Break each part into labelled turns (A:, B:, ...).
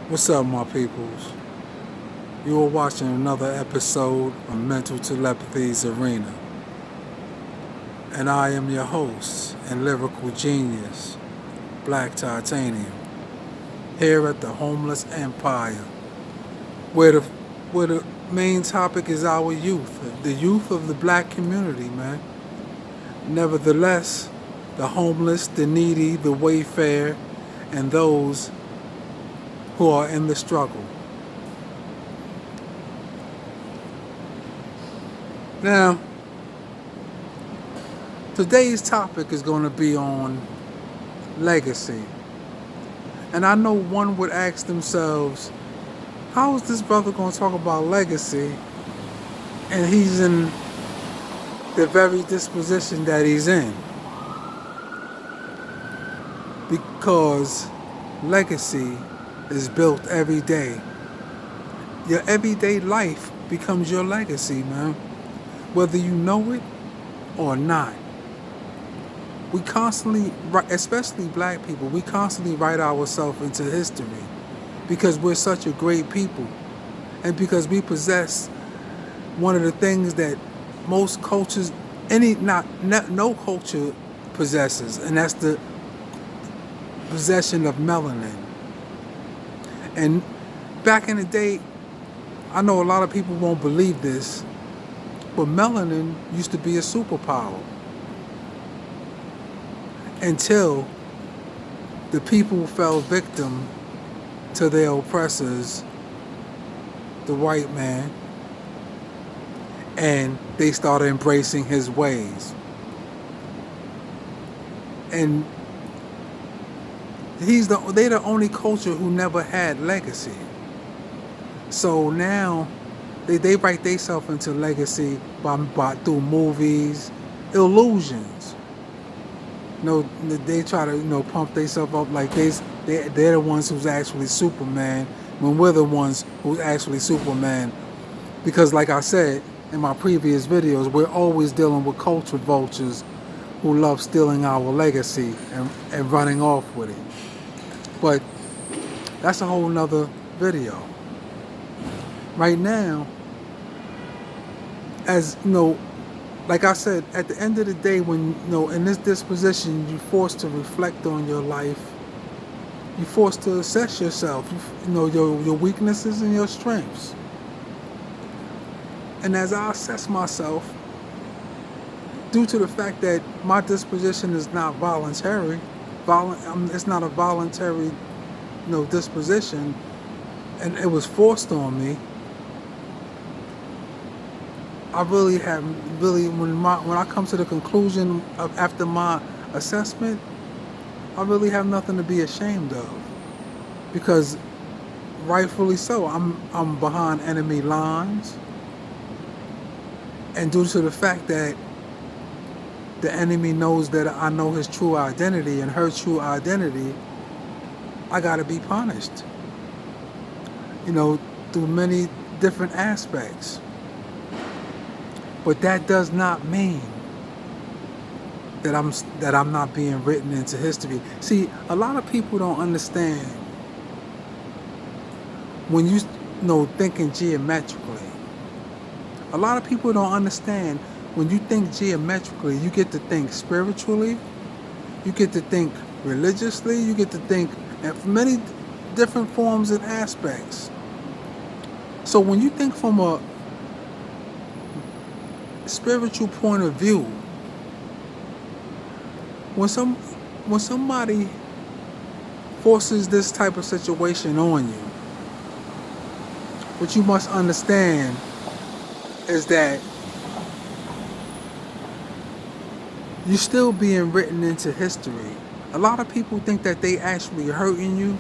A: What's up, my peoples? You are watching another episode of Mental Telepathy's Arena, and I am your host and lyrical genius, Black Titanium, here at the Homeless Empire, where the where the main topic is our youth, the youth of the black community, man. Nevertheless, the homeless, the needy, the wayfarer, and those who are in the struggle. Now, today's topic is going to be on legacy. And I know one would ask themselves, how is this brother going to talk about legacy and he's in the very disposition that he's in? Because legacy is built every day. Your everyday life becomes your legacy, man. Whether you know it or not. We constantly, especially black people, we constantly write ourselves into history because we're such a great people and because we possess one of the things that most cultures, no culture possesses, and that's the possession of melanin. And back in the day, I know a lot of people won't believe this, but melanin used to be a superpower until the people fell victim to their oppressors, the white man, and they started embracing his ways. And they're the only culture who never had legacy. So now they write themselves into legacy by through movies, illusions. They try to pump themselves up like they're the ones who's actually Superman when we're the ones who's actually Superman. Because like I said in my previous videos, we're always dealing with culture vultures who love stealing our legacy and running off with it. But that's a whole nother video. Right now, as like I said, at the end of the day, when in this disposition, you're forced to reflect on your life. You're forced to assess yourself. Your weaknesses and your strengths. And as I assess myself, due to the fact that my disposition is not voluntary, it's not a voluntary, disposition, and it was forced on me. I really when I come to the conclusion after my assessment, I really have nothing to be ashamed of, because rightfully so, I'm behind enemy lines, and due to the fact that the enemy knows that I know his true identity and her true identity, I gotta be punished. Through many different aspects. But that does not mean that I'm not being written into history. See, a lot of people don't understand when thinking geometrically. A lot of people don't understand when you think geometrically, you get to think spiritually, you get to think religiously, you get to think in many different forms and aspects. So when you think from a spiritual point of view, when somebody forces this type of situation on you, what you must understand is that you're still being written into history. A lot of people think that they actually hurting you,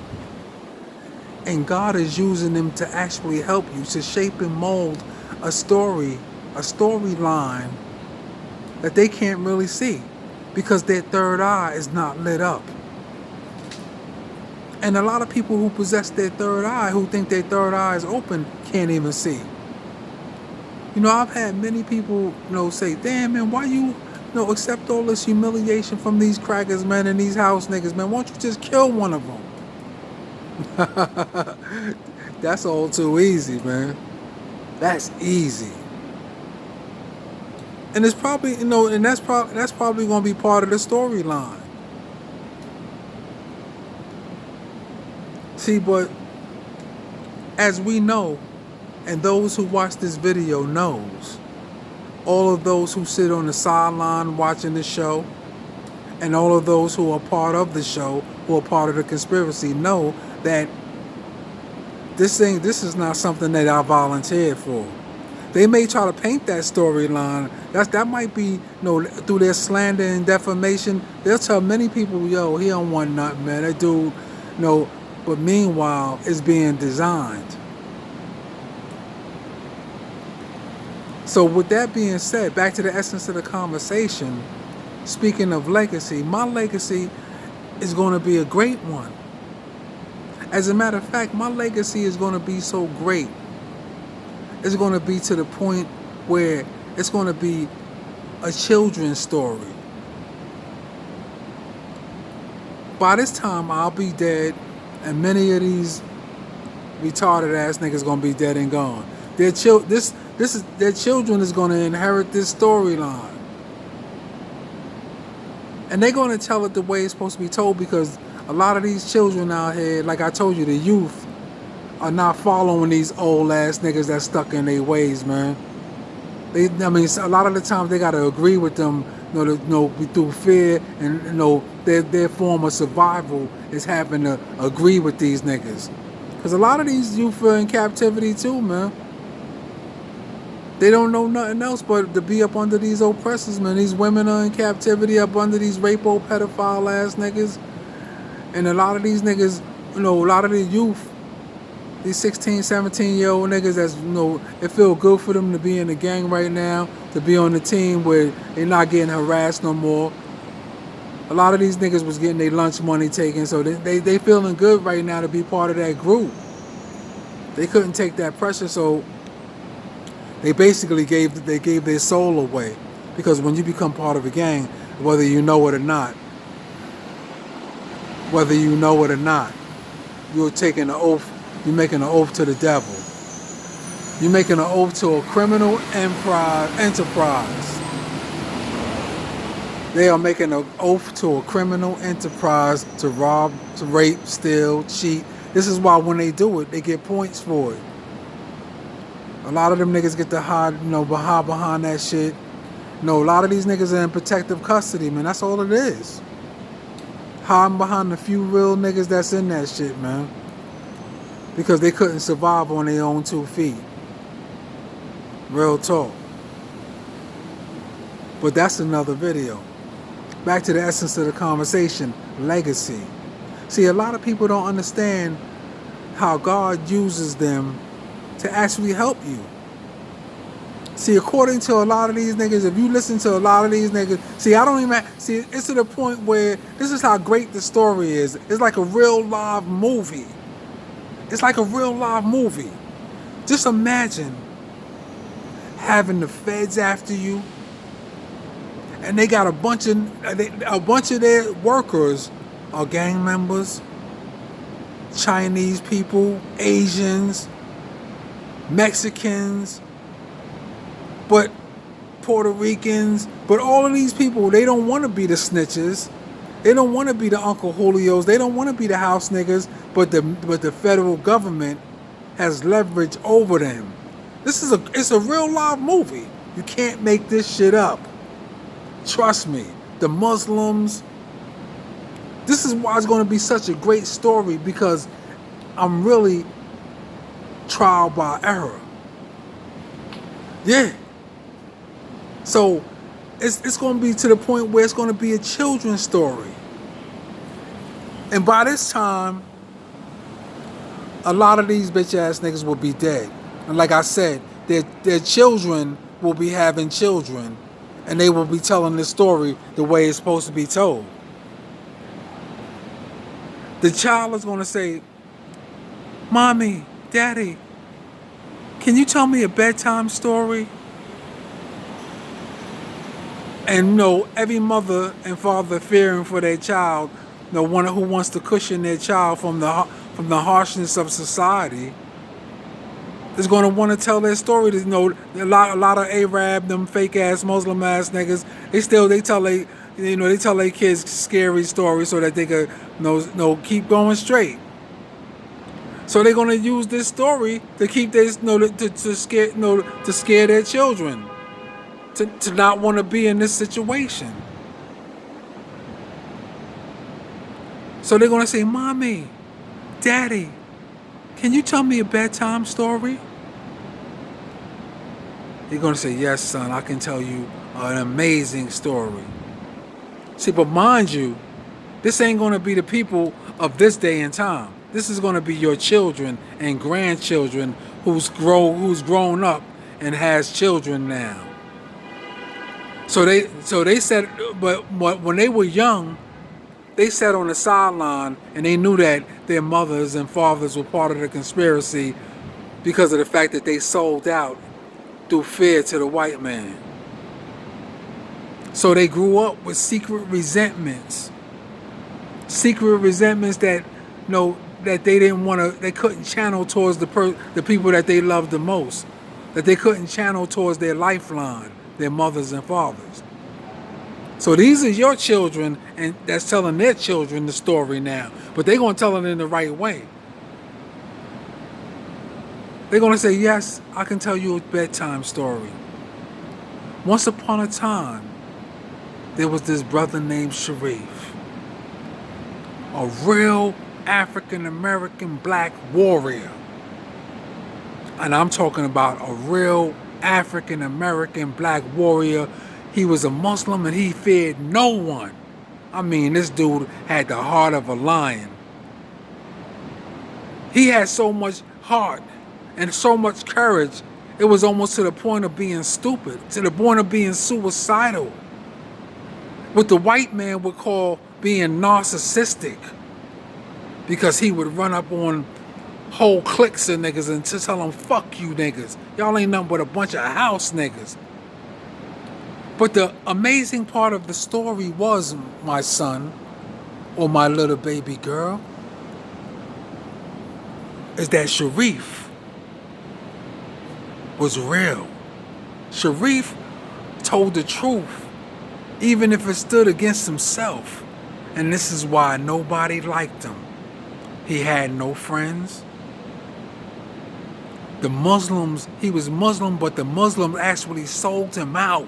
A: and God is using them to actually help you, to shape and mold a storyline that they can't really see because their third eye is not lit up. And a lot of people who possess their third eye, who think their third eye is open, can't even see. I've had many people, say, damn, man, why you, accept all this humiliation from these crackers, man, and these house niggas, man? Why don't you just kill one of them? That's all too easy, man. That's easy. And it's probably, and that's probably going to be part of the storyline. See, but as we know, and those who watch this video knows, all of those who sit on the sideline watching the show, and all of those who are part of the show, who are part of the conspiracy, know that this is not something that I volunteered for. They may try to paint that storyline. That might be, through their slander and defamation. They'll tell many people, yo, he don't want nothing, man. That dude, But meanwhile, it's being designed. So with that being said, back to the essence of the conversation. Speaking of legacy, my legacy is going to be a great one. As a matter of fact, my legacy is going to be so great. It's going to be to the point where it's going to be a children's story. By this time, I'll be dead, and many of these retarded ass niggas going to be dead and gone. Their children is going to inherit this storyline. And they're going to tell it the way it's supposed to be told, because a lot of these children out here, like I told you, the youth, are not following these old ass niggas that's stuck in their ways, man. A lot of the times they gotta agree with them, through fear, and their form of survival is having to agree with these niggas. Cause a lot of these youth are in captivity too, man. They don't know nothing else but to be up under these oppressors, man. These women are in captivity up under these rapo pedophile ass niggas, and a lot of these niggas, a lot of the youth. These 16, 17-year-old niggas that's, it feel good for them to be in the gang right now, to be on the team where they're not getting harassed no more. A lot of these niggas was getting their lunch money taken, so they feeling good right now to be part of that group. They couldn't take that pressure, so they basically gave their soul away. Because when you become part of a gang, whether you know it or not, you're taking an oath. You're making an oath to the devil. You're making an oath to a criminal enterprise. They are making an oath to a criminal enterprise to rob, to rape, steal, cheat. This is why when they do it, they get points for it. A lot of them niggas get to hide, behind that shit. A lot of these niggas are in protective custody, man. That's all it is. Hiding behind the few real niggas that's in that shit, man. Because they couldn't survive on their own 2 feet. Real talk. But that's another video. Back to the essence of the conversation, legacy. See, a lot of people don't understand how God uses them to actually help you. See, according to a lot of these niggas, if you listen to a lot of these niggas, it's to the point where this is how great the story is. It's like a real live movie. It's like a real live movie. Just imagine having the feds after you, and they got a bunch of their workers are gang members, Chinese people, Asians, Mexicans, but Puerto Ricans, but all of these people, they don't want to be the snitches. They don't want to be the Uncle Julios. They don't want to be the house niggas, but the federal government has leverage over them. It's a real live movie. You can't make this shit up. Trust me. The Muslims. This is why it's going to be such a great story, because I'm really trial by error. Yeah. So it's going to be to the point where it's going to be a children's story. And by this time, a lot of these bitch ass niggas will be dead. And like I said, their children will be having children, and they will be telling the story the way it's supposed to be told. The child is going to say, "Mommy, Daddy, can you tell me a bedtime story?" And every mother and father fearing for their child, one who wants to cushion their child from from the harshness of society, is going to want to tell their story. You know, a lot of Arab, them fake ass Muslim ass niggas, they tell their kids scary stories so that they could keep going straight. So they're going to use this story to keep this to scare their children to not want to be in this situation. So they're going to say, "Mommy, Daddy, can you tell me a bedtime story?" You're going to say, "Yes, son, I can tell you an amazing story." See, but mind you, this ain't going to be the people of this day and time. This is going to be your children and grandchildren who's grown up and has children now. So they said, but when they were young, they sat on the sideline and they knew that their mothers and fathers were part of the conspiracy because of the fact that they sold out through fear to the white man. So they grew up with secret resentments that that they couldn't channel towards the people that they loved the most, that they couldn't channel towards their lifeline, their mothers and fathers. So these are your children, and that's telling their children the story now, but they're going to tell it in the right way. They're going to say, "Yes, I can tell you a bedtime story. Once upon a time, there was this brother named Sharif, a real African-American black warrior. And I'm talking about a real African-American black warrior. He was a Muslim and he feared no one. I mean, this dude had the heart of a lion. He had so much heart and so much courage, it was almost to the point of being stupid, to the point of being suicidal. What the white man would call being narcissistic, because he would run up on whole cliques of niggas and to tell them, "Fuck you niggas. Y'all ain't nothing but a bunch of house niggas." But the amazing part of the story was, my son, or my little baby girl, is that Sharif was real. Sharif told the truth, even if it stood against himself. And this is why nobody liked him. He had no friends. The Muslims, he was Muslim, but the Muslims actually sold him out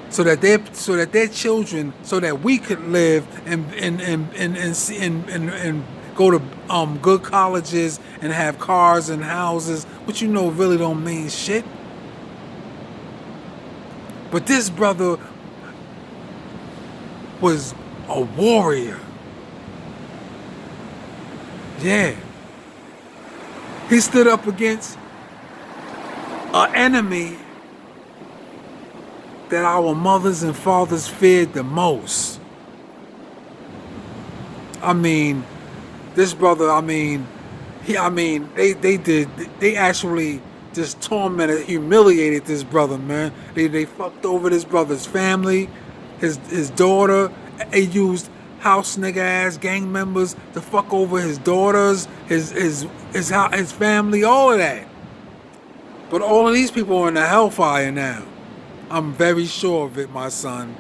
A: so that their children, so that we could live and go to good colleges and have cars and houses, which really don't mean shit. But this brother was a warrior. Yeah. He stood up against an enemy that our mothers and fathers feared the most. I mean, this brother, they actually just tormented, humiliated this brother, man. They fucked over this brother's family, his daughter. They used house nigga ass gang members to fuck over his daughters, his family, all of that. But all of these people are in the hellfire now. I'm very sure of it, my son,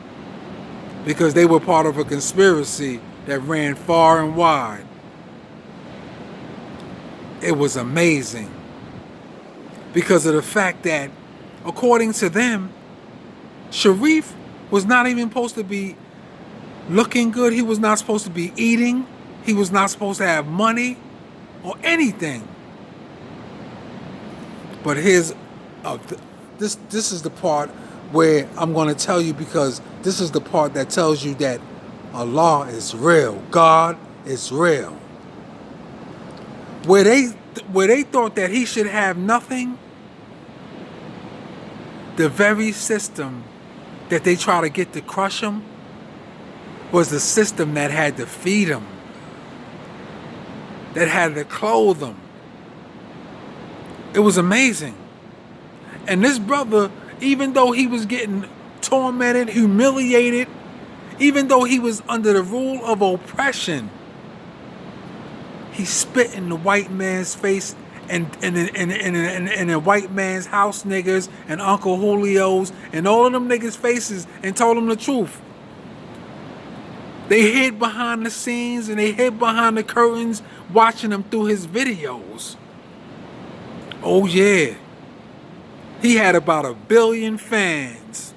A: because they were part of a conspiracy that ran far and wide. It was amazing because of the fact that, according to them, Sharif was not even supposed to be looking good. He was not supposed to be eating. He was not supposed to have money or anything. But this is the part where I'm going to tell you, because this is the part that tells you that Allah is real. God is real. Where they thought that he should have nothing, the very system that they try to get to crush him was the system that had to feed him, that had to clothe him. It was amazing. And this brother, even though he was getting tormented, humiliated, even though he was under the rule of oppression, he spit in the white man's face and the white man's house niggas and Uncle Julio's and all of them niggas' faces and told them the truth. They hid behind the scenes and they hid behind the curtains watching him through his videos. Oh yeah. He had about 1 billion fans.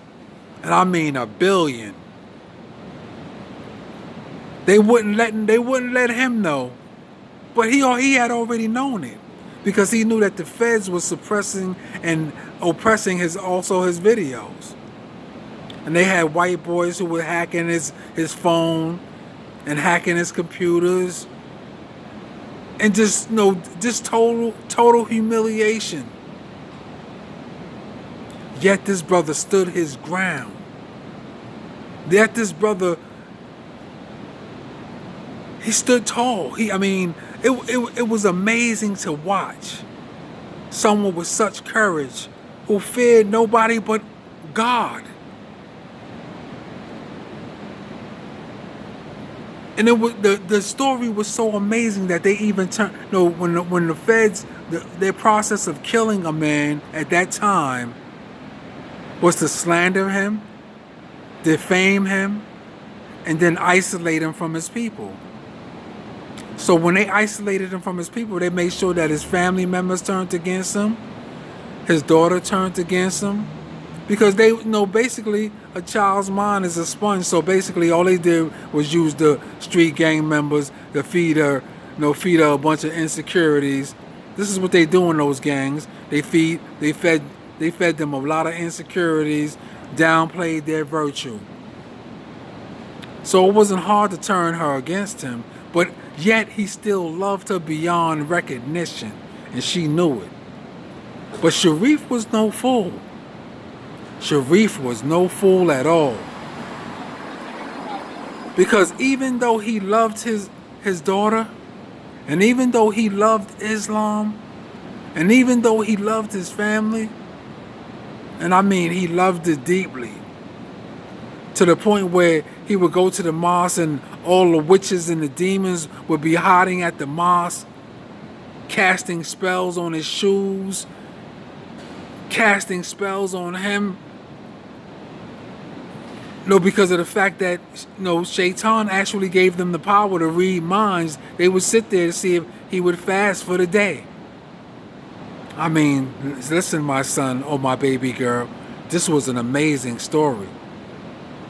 A: And I mean 1 billion. They wouldn't let him know. But he had already known it. Because he knew that the feds were suppressing and oppressing his videos. And they had white boys who were hacking his phone and hacking his computers. And just total humiliation. Yet this brother stood his ground. Yet this brother, he stood tall. It was amazing to watch someone with such courage who feared nobody but God. And the story was so amazing that they even turned. When the feds, their process of killing a man at that time was to slander him, defame him, and then isolate him from his people. So when they isolated him from his people, they made sure that his family members turned against him, his daughter turned against him, because they basically a child's mind is a sponge. So basically all they did was use the street gang members to feed her a bunch of insecurities. This is what they do in those gangs. They fed them a lot of insecurities, downplayed their virtue. So it wasn't hard to turn her against him, but yet he still loved her beyond recognition, and she knew it. But Sharif was no fool. Sharif was no fool at all. Because even though he loved his daughter, and even though he loved Islam, and even though he loved his family, and I mean he loved it deeply, to the point where he would go to the mosque and all the witches and the demons would be hiding at the mosque, casting spells on his shoes, casting spells on him. Because of the fact that, Shaitan actually gave them the power to read minds. They would sit there to see if he would fast for the day. I mean, listen, my son or my baby girl, this was an amazing story.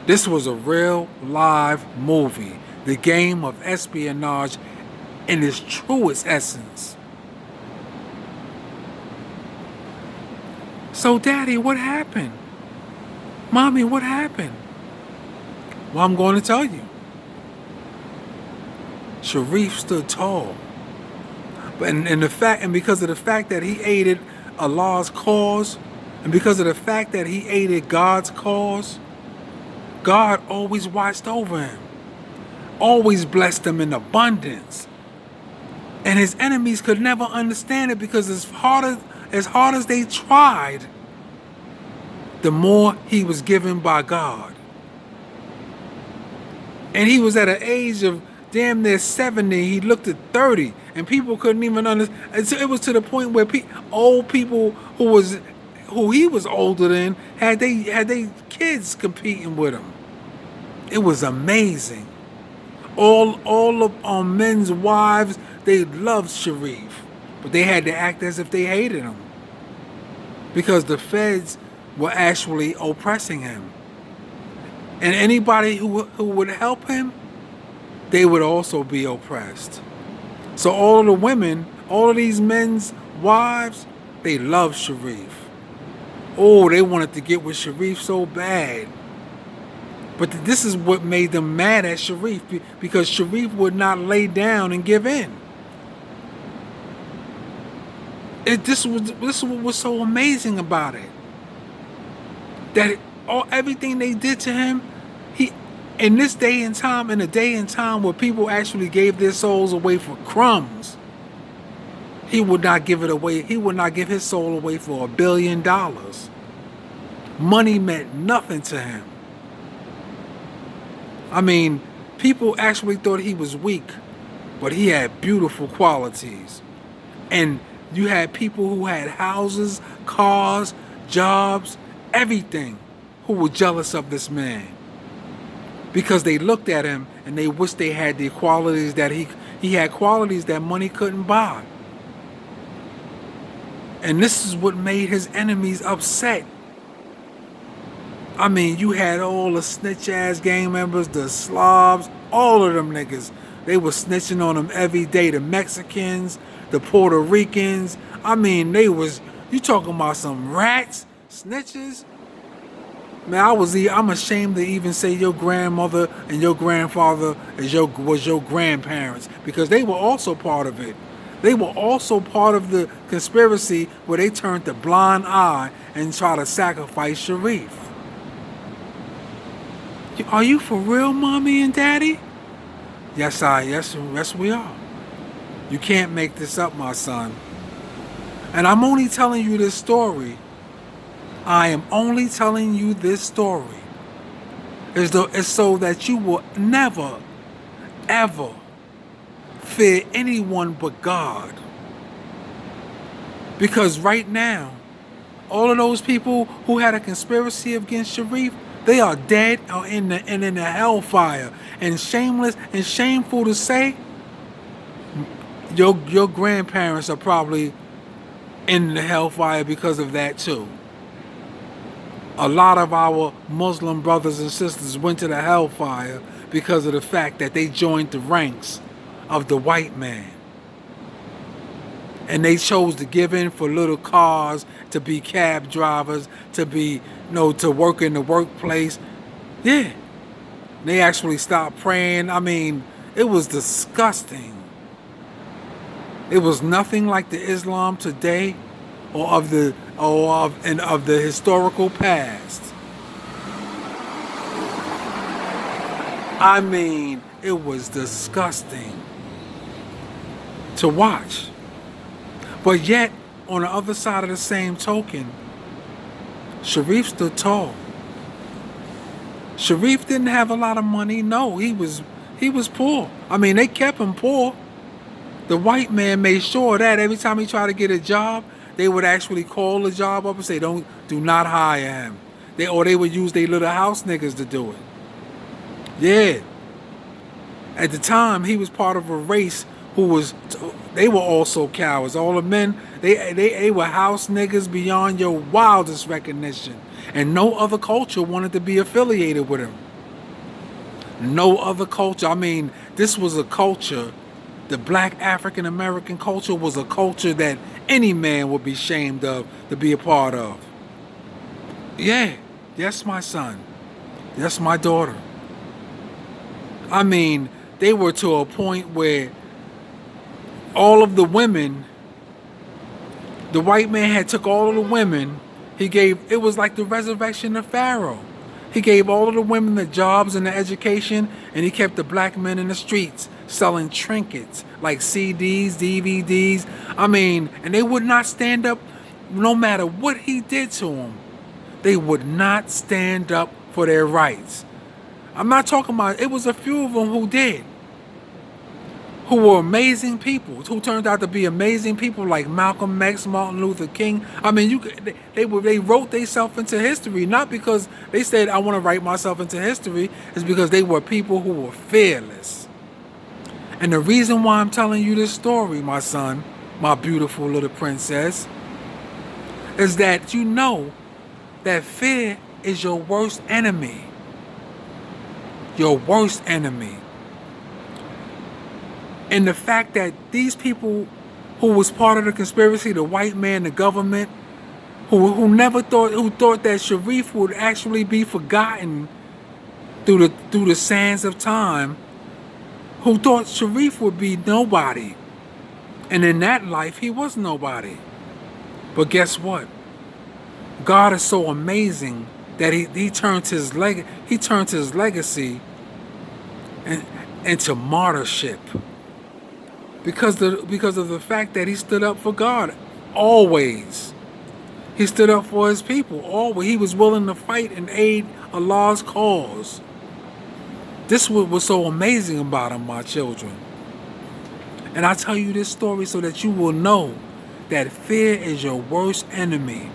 A: This was a real live movie. The game of espionage in its truest essence. So, Daddy, what happened? Mommy, what happened? Well, I'm going to tell you. Sharif stood tall. And because of the fact that he aided Allah's cause, and because of the fact that he aided God's cause, God always watched over him, always blessed him in abundance. And his enemies could never understand it, because as hard as they tried, the more he was given by God. And he was at an age of damn near 70. He looked at 30, and people couldn't even understand. It was to the point where old people who he was older than had they kids competing with him. It was amazing. All of men's wives, they loved Sharif, but they had to act as if they hated him, because the feds were actually oppressing him. And anybody who would help him, they would also be oppressed. So all of the women, all of these men's wives, they loved Sharif. Oh, they wanted to get with Sharif so bad. But this is what made them mad at Sharif, because Sharif would not lay down and give in. This was what was so amazing about it. That everything they did to him, in a day and time where people actually gave their souls away for crumbs, he would not give it away. He would not give his soul away for $1 billion. Money meant nothing to him. I mean, people actually thought he was weak, but he had beautiful qualities. And you had people who had houses, cars, jobs, everything, who were jealous of this man because they looked at him and they wished they had the qualities that he had, qualities that money couldn't buy. And this is what made his enemies upset. I mean, you had all the snitch ass gang members, the Slavs, all of them niggas. They were snitching on them every day. The Mexicans, the Puerto Ricans. I mean, you talking about some rats, snitches? Man, I'm ashamed to even say your grandmother and your grandfather was your grandparents, because they were also part of it. They were also part of the conspiracy where they turned a blind eye and tried to sacrifice Sharif. Are you for real, mommy and daddy? Yes, we are. You can't make this up, my son. And I'm only telling you this story. I am only telling you this story. It's so that you will never, ever fear anyone but God. Because right now, all of those people who had a conspiracy against Sharif, they are dead or in the hellfire. And shameless and shameful to say, your grandparents are probably in the hellfire because of that too. A lot of our Muslim brothers and sisters went to the hellfire because of the fact that they joined the ranks of the white man. And they chose to give in for little cars, to be cab drivers, to be, to work in the workplace. Yeah. They actually stopped praying. I mean, it was disgusting. It was nothing like the Islam today or of the historical past. I mean, it was disgusting to watch. But yet, on the other side of the same token, Sharif stood tall. Sharif didn't have a lot of money. No, he was poor. I mean, they kept him poor. The white man made sure that every time he tried to get a job, they would actually call the job up and say, do not hire him. They would use their little house niggas to do it. Yeah. At the time, he was part of a race they were also cowards. All the men, they were house niggas beyond your wildest recognition. And no other culture wanted to be affiliated with him. No other culture. I mean, this was a culture, the black African American culture was a culture that any man would be ashamed of to be a part of. Yeah, yes, my son. Yes, my daughter. I mean, they were to a point where all of the women, the white man had took all of the women, it was like the resurrection of Pharaoh. He gave all of the women the jobs and the education, and he kept the black men in the streets selling trinkets like CDs, DVDs. I mean, and they would not stand up no matter what he did to them. They would not stand up for their rights. I'm not talking about, it was a few of them who did, who were amazing people, who turned out to be amazing people like Malcolm X, Martin Luther King. I mean, they wrote themselves into history, not because they said, I want to write myself into history. It's because they were people who were fearless. And the reason why I'm telling you this story, my son, my beautiful little princess, is that you know that fear is your worst enemy. Your worst enemy. And the fact that these people who was part of the conspiracy, the white man, the government, who thought that Sharif would actually be forgotten through the sands of time, who thought Sharif would be nobody. And in that life, he was nobody. But guess what? God is so amazing that he turned his legacy into martyrship. Because of the fact that he stood up for God. Always. He stood up for his people. Always. He was willing to fight and aid Allah's cause. This was so amazing about him, my children. And I tell you this story so that you will know that fear is your worst enemy.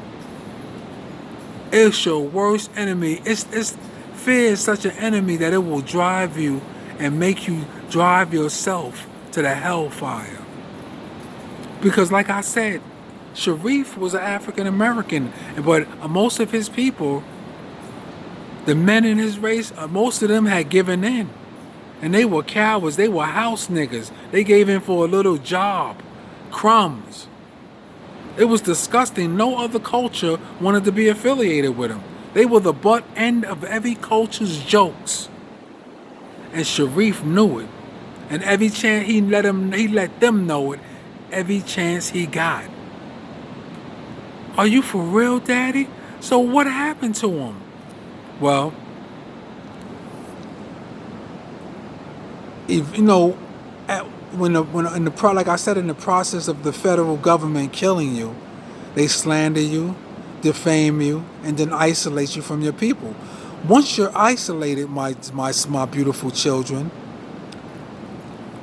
A: It's your worst enemy. It's fear is such an enemy that it will drive you and make you drive yourself to the hellfire. Because like I said, Sharif was an African American, but most of his people, the men in his race, most of them had given in. And they were cowards. They were house niggas. They gave in for a little job. Crumbs. It was disgusting. No other culture wanted to be affiliated with them. They were the butt end of every culture's jokes. And Sharif knew it. And every chance he let them know it, every chance he got. Are you for real, Daddy? So what happened to him? Well, if you know, like I said, in the process of the federal government killing you, they slander you, defame you, and then isolate you from your people. Once you're isolated, my beautiful children,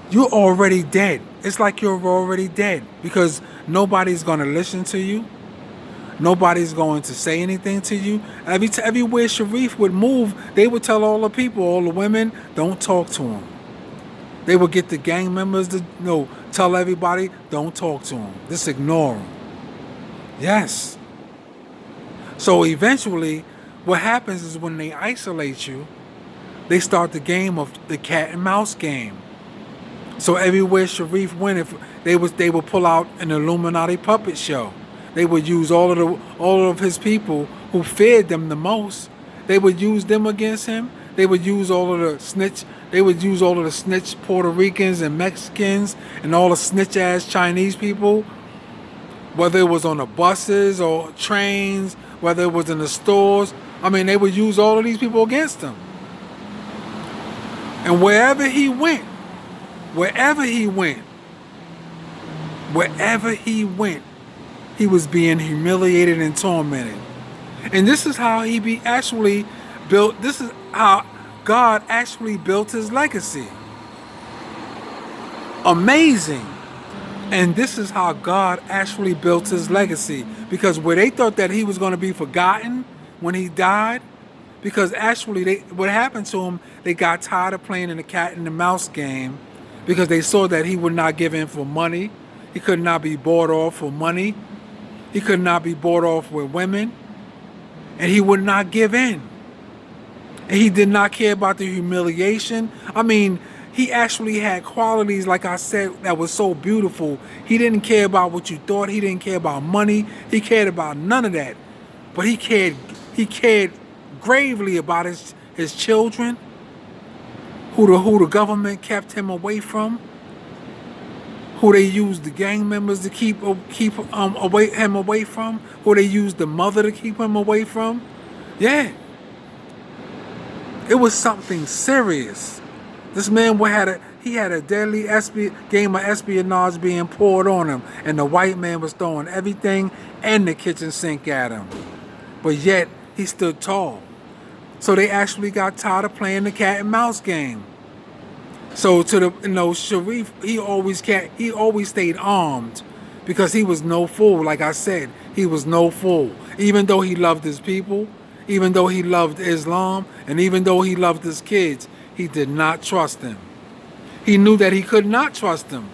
A: you're already dead. It's like you're already dead because nobody's going to listen to you. Nobody's going to say anything to you. Everywhere Sharif would move, they would tell all the people, all the women, don't talk to him. They would get the gang members to tell everybody, don't talk to him. Just ignore him. Yes. So eventually, what happens is when they isolate you, they start the game of the cat and mouse game. So everywhere Sharif went, if they would pull out an Illuminati puppet show. They would use all of his people who feared them the most. They would use them against him. They would use all of the snitch. They would use all of the snitch Puerto Ricans and Mexicans and all the snitch ass Chinese people. Whether it was on the buses or trains, whether it was in the stores. I mean, they would use all of these people against him. And wherever he went, he was being humiliated and tormented. And this is how this is how God actually built his legacy. Amazing. And this is how God actually built his legacy. Because where they thought that he was going to be forgotten when he died, because actually what happened to him, they got tired of playing in the cat and the mouse game because they saw that he would not give in for money. He could not be bought off for money. He could not be bought off with women. And he would not give in. And he did not care about the humiliation. I mean, he actually had qualities, like I said, that was so beautiful. He didn't care about what you thought. He didn't care about money. He cared about none of that. But he cared gravely about his children, who the government kept him away from, who they used the gang members to keep him away from, who they used the mother to keep him away from. Yeah. It was something serious. This man had a deadly game of espionage being poured on him, and the white man was throwing everything and the kitchen sink at him. But yet, he stood tall. So they actually got tired of playing the cat and mouse game. So Sharif, he always stayed armed because he was no fool. Like I said, he was no fool. Even though he loved his people, even though he loved Islam, and even though he loved his kids, he did not trust them. He knew that he could not trust them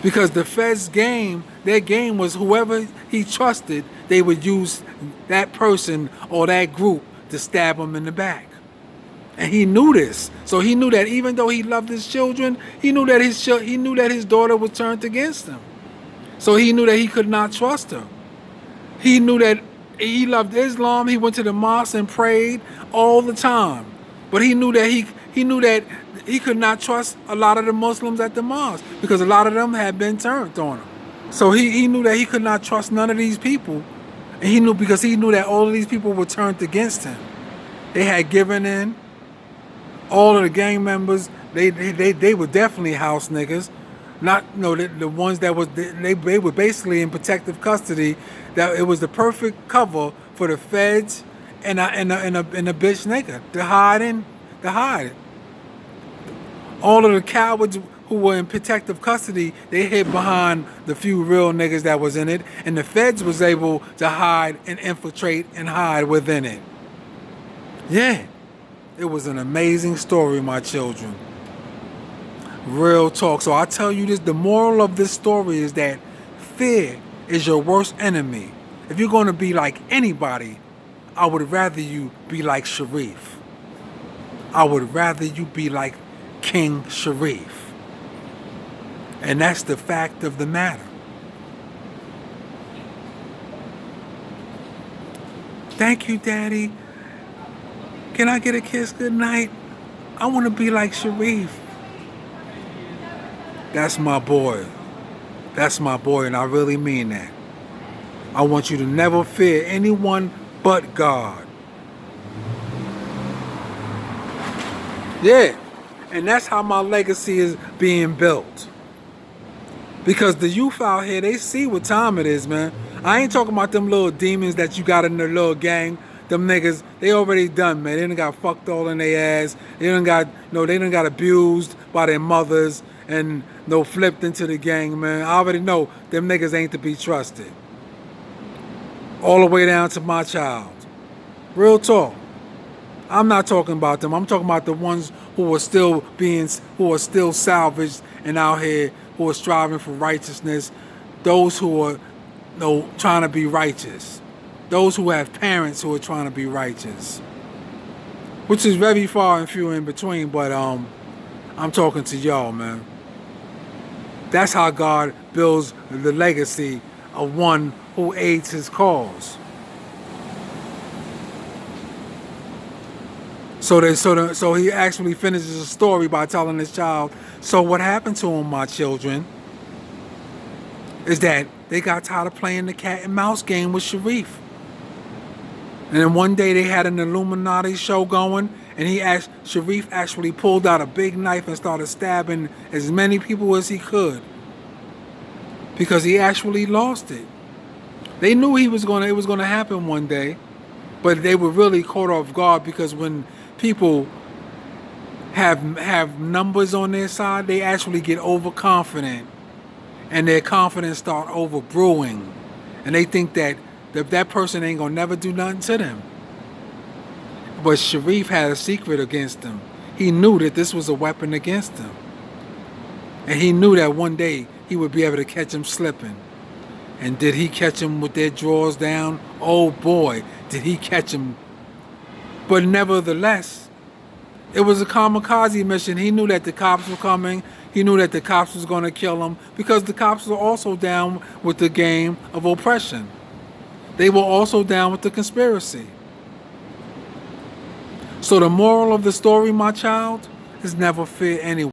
A: because the Fed's game, their game was whoever he trusted, they would use that person or that group to stab him in the back. And he knew this. So he knew that even though he loved his children, he knew that his daughter was turned against him. So he knew that he could not trust her. He knew that he loved Islam. He went to the mosque and prayed all the time. But he knew that he could not trust a lot of the Muslims at the mosque because a lot of them had been turned on him. So he knew that he could not trust none of these people. And he knew that all of these people were turned against him. They had given in. All of the gang members, they were definitely house niggas. The ones that they were basically in protective custody. That it was the perfect cover for the feds and a bitch nigga to hide. All of the cowards who were in protective custody, they hid behind the few real niggas that was in it, and the feds was able to hide and infiltrate and hide within it. Yeah, it was an amazing story, my children. Real talk. So I tell you this, the moral of this story is that fear is your worst enemy. If you're going to be like anybody, I would rather you be like Sharif. I would rather you be like King Sharif. And that's the fact of the matter. Thank you, Daddy. Can I get a kiss good night? I want to be like Sharif. That's my boy. That's my boy, and I really mean that. I want you to never fear anyone but God. Yeah, and that's how my legacy is being built. Because the youth out here, they see what time it is, man. I ain't talking about them little demons that you got in their little gang. Them niggas, they already done, man. They done got fucked all in their ass. They done got abused by their mothers and flipped into the gang, man. I already know them niggas ain't to be trusted. All the way down to my child. Real talk. I'm not talking about them. I'm talking about the ones who are still salvaged and out here who are striving for righteousness. Those who are trying to be righteous. Those who have parents who are trying to be righteous. Which is very far and few in between, but I'm talking to y'all, man. That's how God builds the legacy of one who aids his cause. So he actually finishes the story by telling his child, so what happened to him, my children, is that they got tired of playing the cat and mouse game with Sharif. And then one day they had an Illuminati show going, and Sharif actually pulled out a big knife and started stabbing as many people as he could. Because he actually lost it. They knew it was gonna happen one day, but they were really caught off guard because when people have numbers on their side, they actually get overconfident, and their confidence start overbrewing, and they think that that person ain't gonna never do nothing to them. But Sharif had a secret against them. He knew that this was a weapon against them, and he knew that one day he would be able to catch them slipping. And did he catch them with their drawers down? Oh boy, did he catch them. But nevertheless, it was a kamikaze mission. He knew that the cops were coming. He knew that the cops was going to kill him because the cops were also down with the game of oppression. They were also down with the conspiracy. So the moral of the story, my child, is never fear anyone.